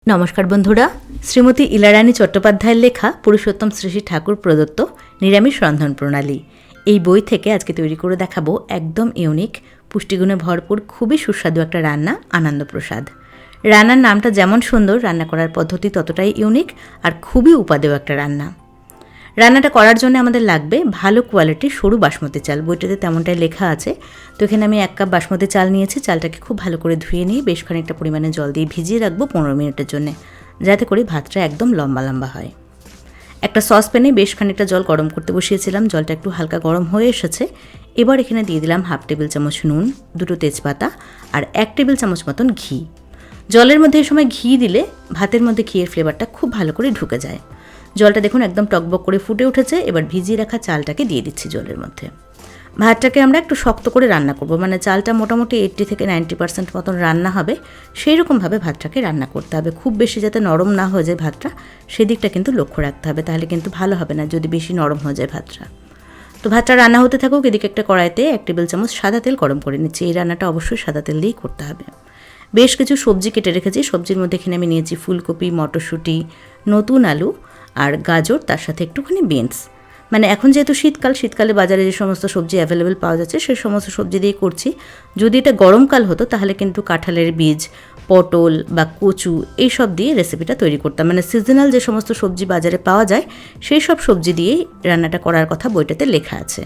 নমস্কার বন্ধুরা, শ্রীমতী ইলারানী চট্টোপাধ্যায়ের লেখা পুরুষোত্তম শ্রী শ্রী ঠাকুর প্রদত্ত নিরামিষ রন্ধন প্রণালী এই বই থেকে আজকে তৈরি করে দেখাবো একদম ইউনিক, পুষ্টিগুণে ভরপুর, খুবই সুস্বাদু একটা রান্না, আনন্দপ্রসাদ। রান্নার নামটা যেমন সুন্দর, রান্না করার পদ্ধতি ততটাই ইউনিক আর খুবই উপাদেয় একটা রান্না। রান্নাটা করার জন্য আমাদের লাগবে ভালো কোয়ালিটির সরু বাসমতি চাল, বইটাতে তেমনটাই লেখা আছে। তো এখানে আমি 1 কাপ বাসমতি চাল নিয়েছি। চালটাকে খুব ভালো করে ধুয়ে নিয়ে বেশ খানিকটা পরিমাণে জল দিয়ে ভিজিয়ে রাখবো 15 মিনিটের জন্য, যাতে করে ভাতটা একদম লম্বা লম্বা হয়। একটা সসপ্যানে বেশ খানিকটা জল গরম করতে বসিয়েছিলাম। জলটা একটু হালকা গরম হয়ে এসেছে। এবার এখানে দিয়ে দিলাম 1/2 টেবিল চামচ নুন, 2টো তেজপাতা আর 1 টেবিল চামচ মতন ঘি। জলের মধ্যে এই সময় ঘি দিলে ভাতের মধ্যে ঘিয়ের ফ্লেভারটা খুব ভালো করে ঢুকে যায়। জলটা দেখুন একদম টকবক করে ফুটে উঠেছে। এবার ভিজিয়ে রাখা চালটাকে দিয়ে দিচ্ছি জলের মধ্যে। ভাতটাকে আমরা একটু শক্ত করে রান্না করব, মানে চালটা মোটামুটি 80 থেকে 90% মতন রান্না হবে, সেই রকমভাবে ভাতটাকে রান্না করতে হবে। খুব বেশি যাতে নরম না হয়ে যায় ভাতটা, সেদিকটা কিন্তু লক্ষ্য রাখতে হবে, তাহলে কিন্তু ভালো হবে না যদি বেশি নরম হয়ে যায় ভাতটা। তো ভাতটা রান্না হতে থাকুক। এদিকে একটা কড়াইতে 1 টেবিল চামচ সাদা তেল গরম করে নিচ্ছি। এই রান্নাটা অবশ্যই সাদা তেল দিয়েই করতে হবে। বেশ কিছু সবজি কেটে রেখেছি। সবজির মধ্যে এখানে আমি নিয়েছি ফুলকপি, মটরশুঁটি, নতুন আলু আর গাজর, তার সাথে একটুখানি বিনস। মানে এখন যেহেতু শীতকালে বাজারে যে সমস্ত সবজি অ্যাভেলেবেল পাওয়া যাচ্ছে সেই সমস্ত সবজি দিয়েই করছি। যদি এটা গরমকাল হতো তাহলে কিন্তু কাঁঠালের বীজ, পটল বা কচু এইসব দিয়ে রেসিপিটা তৈরি করতাম। মানে সিজনাল যে সমস্ত সবজি বাজারে পাওয়া যায় সেই সব সবজি দিয়েই রান্নাটা করার কথা বইটাতে লেখা আছে।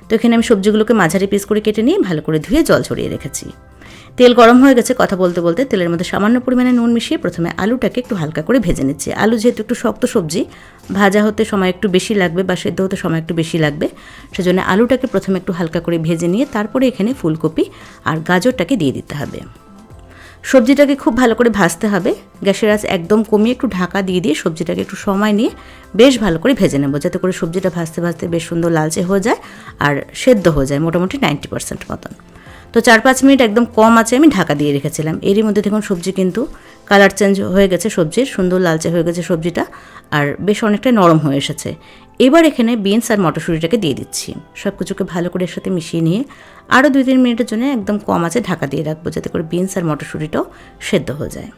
তো এখানে আমি সবজিগুলোকে মাঝারি পিস করে কেটে নিয়ে ভালো করে ধুয়ে জল ছড়িয়ে রেখেছি। তেল গরম হয়ে গেছে। কথা বলতে বলতে তেলের মধ্যে সামান্য পরিমাণে নুন মিশিয়ে প্রথমে আলুটাকে একটু হালকা করে ভেজে নিচ্ছি। আলু যেহেতু একটু শক্ত সবজি, ভাজা হতে সময় একটু বেশি লাগবে বা সেদ্ধ হতে সময় একটু বেশি লাগবে, সেজন্য আলুটাকে প্রথমে একটু হালকা করে ভেজে নিয়ে তারপরে এখানে ফুলকপি আর গাজরটাকে দিয়ে দিতে হবে। সবজিটাকে খুব ভালো করে ভাজতে হবে। গ্যাসের আঁচ একদম কমিয়ে একটু ঢাকা দিয়ে দিয়ে সবজিটাকে একটু সময় নিয়ে বেশ ভালো করে ভেজে নেব, যাতে করে সবজিটা ভাজতে ভাজতে বেশ সুন্দর লালচে হয়ে যায় আর সেদ্ধ হয়ে যায় মোটামুটি 90% মতন। তো 4-5 মিনিট একদম কম আছে আমি ঢাকা দিয়ে রেখেছিলাম। এরই মধ্যে দেখুন সবজি কিন্তু কালার চেঞ্জ হয়ে গেছে, সবজির সুন্দর লালচে হয়ে গেছে সবজিটা, আর বেশ অনেকটা নরম হয়ে এসেছে। এবার এখানে বিনস আর মটরশুঁটিটাকে দিয়ে দিচ্ছি। সব কিছুকে ভালো করে এর সাথে মিশিয়ে নিয়ে আরও 2-3 মিনিটের জন্য একদম কম আছে ঢাকা দিয়ে রাখবো, যাতে করে বিনস আর মটরশুঁটিটাও সেদ্ধ হয়ে যায়।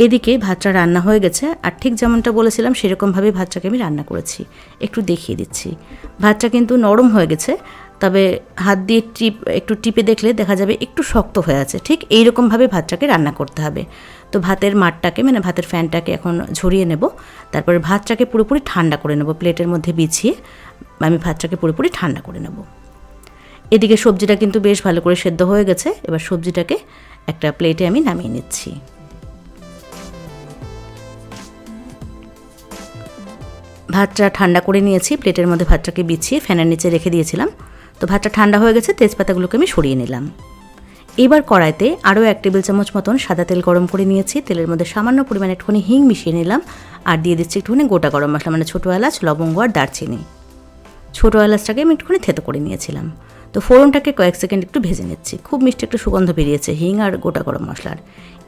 এদিকে ভাতটা রান্না হয়ে গেছে, আর ঠিক যেমনটা বলেছিলাম সেরকমভাবেই ভাতটাকে আমি রান্না করেছি। একটু দেখিয়ে দিচ্ছি। ভাতটা কিন্তু নরম হয়ে গেছে, তবে হাত দিয়ে একটু টিপে দেখলে দেখা যাবে একটু শক্ত হয়ে আছে। ঠিক এইরকমভাবে ভাতটাকে রান্না করতে হবে। তো ভাতের মাঠটাকে, মানে ভাতের ফ্যানটাকে এখন ঝরিয়ে নেব, তারপরে ভাতটাকে পুরোপুরি ঠান্ডা করে নেব। প্লেটের মধ্যে বিছিয়ে আমি ভাতটাকে পুরোপুরি ঠান্ডা করে নেব। এদিকে সবজিটা কিন্তু বেশ ভালো করে সেদ্ধ হয়ে গেছে। এবার সবজিটাকে একটা প্লেটে আমি নামিয়ে নিচ্ছি। ভাতটা ঠান্ডা করে নিয়েছি। প্লেটের মধ্যে ভাতটাকে বিছিয়ে ফ্যানের নিচে রেখে দিয়েছিলাম। তো ভাতটা ঠান্ডা হয়ে গেছে, তেজপাতাগুলোকে আমি সরিয়ে নিলাম। এবার কড়াইতে আরও 1 টেবিল চামচ মতন সাদা তেল গরম করে নিয়েছি। তেলের মধ্যে সামান্য পরিমাণে একটুখানি হিং মিশিয়ে নিলাম আর দিয়ে দিচ্ছি একটুখানি গোটা গরম মশলা, মানে ছোটো এলাচ, লবঙ্গ আর দারচিনি। ছোটো এলাচটাকে আমি একটুখানি থেতো করে নিয়েছিলাম। তো ফোড়নটাকে কয়েক সেকেন্ড একটু ভেজে নিচ্ছি। খুব মিষ্টি একটু সুগন্ধ বেরিয়েছে হিং আর গোটা গরম মশলার।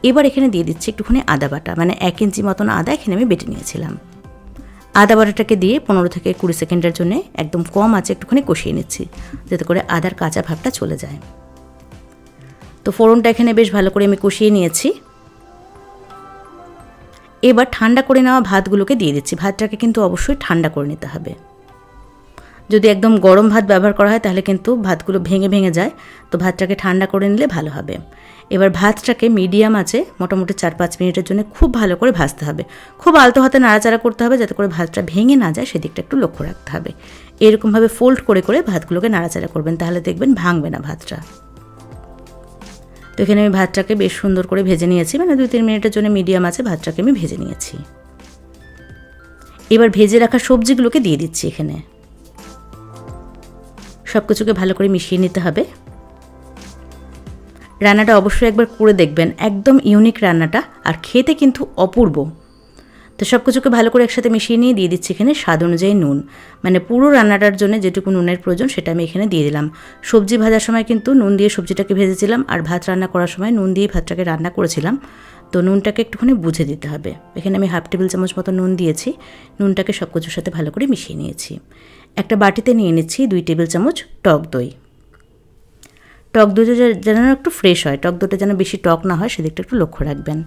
এবার এখানে দিয়ে দিচ্ছি একটুখানি আদা বাটা, মানে 1 ইঞ্চি মতন আদা এখানে আমি বেটে নিয়েছিলাম। আদা বাটাটাকে দিয়ে 15 থেকে 20 সেকেন্ডের জন্য একদম কম আছে একটুখানি কষিয়ে নিচ্ছি, যাতে করে আদার কাঁচা ভাবটা চলে যায়। তো ফোড়নটা এখানে বেশ ভালো করে আমি কষিয়ে নিয়েছি। এবার ঠান্ডা করে নেওয়া ভাতগুলোকে দিয়ে দিচ্ছি। ভাতটাকে কিন্তু অবশ্যই ঠান্ডা করে নিতে হবে। যদি একদম গরম ভাত ব্যবহার করা হয় তাহলে কিন্তু ভাতগুলো ভেঙে ভেঙে যায়। তো ভাতটাকে ঠান্ডা করে নিলে ভালো হবে। এবার ভাতটাকে মিডিয়াম আছে মোটামুটি 4-5 মিনিটের জন্য খুব ভালো করে ভাজতে হবে। খুব আলতো হাতে নাড়াচাড়া করতে হবে, যাতে করে ভাতটা ভেঙে না যায় সেদিকটা একটু লক্ষ্য রাখতে হবে। এরকমভাবে ফোল্ড করে করে ভাতগুলোকে নাড়াচাড়া করবেন, তাহলে দেখবেন ভাঙবে না ভাতটা। তো এখানে আমি ভাতটাকে বেশ সুন্দর করে ভেজে নিয়েছি, মানে 2-3 মিনিটের জন্য মিডিয়াম আছে ভাতটাকে আমি ভেজে নিয়েছি। এবার ভেজে রাখা সবজিগুলোকে দিয়ে দিচ্ছি এখানে। সব কিছুকে ভালো করে মিশিয়ে নিতে হবে। রান্নাটা অবশ্যই একবার করে দেখবেন, একদম ইউনিক রান্নাটা, আর খেতে কিন্তু অপূর্ব। তো সব কিছুকে ভালো করে একসাথে মিশিয়ে নিয়ে দিয়ে দিচ্ছি এখানে স্বাদ অনুযায়ী নুন, মানে পুরো রান্নাটার জন্য যেটুকু নুনের প্রয়োজন সেটা আমি এখানে দিয়ে দিলাম। সবজি ভাজার সময় কিন্তু নুন দিয়ে সবজিটাকে ভেজেছিলাম, আর ভাত রান্না করার সময় নুন দিয়ে ভাতটাকে রান্না করেছিলাম। তো নুনটাকে একটুখানি বুঝে দিতে হবে। এখানে আমি 1/2 টেবিল চামচ মতো নুন দিয়েছি। নুনটাকে সব কিছুর সাথে ভালো করে মিশিয়ে নিয়েছি। একটা বাটিতে নিয়ে নিচ্ছি 2 টেবিল চামচ টক দই। টক দইটা যেন একটু ফ্রেশ হয়, টক দইটা যেন বেশি টক না হয় সেদিকটা একটু লক্ষ্য রাখবেন।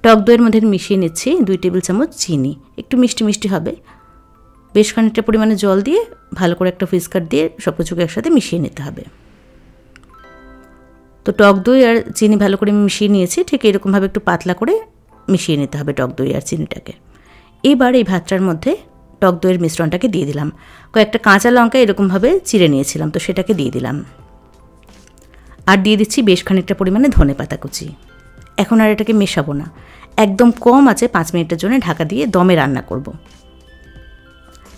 টক দইয়ের মধ্যে মিশিয়ে নিচ্ছি 2 টেবিল চামচ চিনি, একটু মিষ্টি মিষ্টি হবে। বেশ খানিকটা পরিমাণে জল দিয়ে ভালো করে একটা হুইস্কার দিয়ে সব কিছুকে একসাথে মিশিয়ে নিতে হবে। তো টক দই আর চিনি ভালো করে মিশিয়ে নিয়েছি, ঠিক এরকমভাবে একটু পাতলা করে মিশিয়ে নিতে হবে টক দই আর চিনিটাকে। এবার এই ভাতটার মধ্যে টক দইয়ের মিশ্রণটাকে দিয়ে দিলাম। কয়েকটা কাঁচা লঙ্কা এরকমভাবে চিড়ে নিয়েছিলাম, তো সেটাকে দিয়ে দিলাম। আর দিয়ে দিচ্ছি বেশ খানিকটা পরিমাণে ধনেপাতা কুচি। এখন আর এটাকে মেশাবো না, একদম কম আছে 5 মিনিটের জন্য ঢাকা দিয়ে দমে রান্না করব।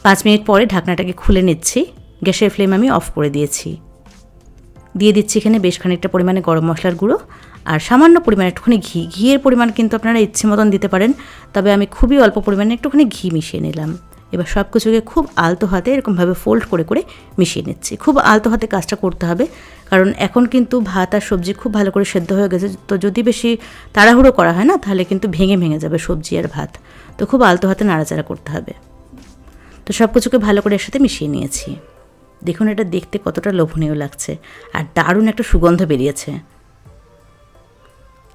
5 মিনিট পরে ঢাকনাটাকে খুলে নিচ্ছি, গ্যাসের ফ্লেম আমি অফ করে দিয়েছি। দিয়ে দিচ্ছি এখানে বেশ খানিকটা পরিমাণে গরম মশলার গুঁড়ো আর সামান্য পরিমাণে একটুখানি ঘি। ঘিয়ের পরিমাণ কিন্তু আপনারা ইচ্ছে মতন দিতে পারেন, তবে আমি খুবই অল্প পরিমাণে একটুখানি ঘি মিশিয়ে নিলাম। এবার সব কিছুকে খুব আলতো হাতে এরকমভাবে ফোল্ড করে করে মিশিয়ে নিচ্ছি। খুব আলতো হাতে কাজটা করতে হবে, কারণ এখন কিন্তু ভাত আর সবজি খুব ভালো করে সেদ্ধ হয়ে গেছে। তো যদি বেশি তাড়াহুড়ো করা হয় না, তাহলে কিন্তু ভেঙে ভেঙে যাবে সবজি আর ভাত। তো খুব আলতো হাতে নাড়াচাড়া করতে হবে। তো সব কিছুকে ভালো করে একসাথে মিশিয়ে নিয়েছি। দেখুন এটা দেখতে কতটা লোভনীয় লাগছে আর দারুণ একটা সুগন্ধ বেরিয়েছে।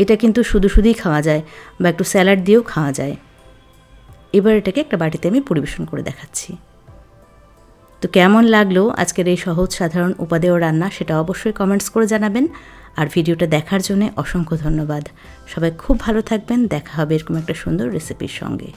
এটা কিন্তু শুধু শুধুই খাওয়া যায় বা একটু স্যালাড দিয়েও খাওয়া যায়। এবার এটাকে একটা বাটিতে আমি পরিবেশন করে দেখাচ্ছি। তো কেমন লাগলো আজকের এই সহজ সাধারণ উপাদেয় রান্না, সেটা অবশ্যই কমেন্টস করে জানাবেন। আর ভিডিওটা দেখার জন্য অসংখ্য ধন্যবাদ। সবাই খুব ভালো থাকবেন, দেখা হবে এরকম একটা সুন্দর রেসিপির সঙ্গে।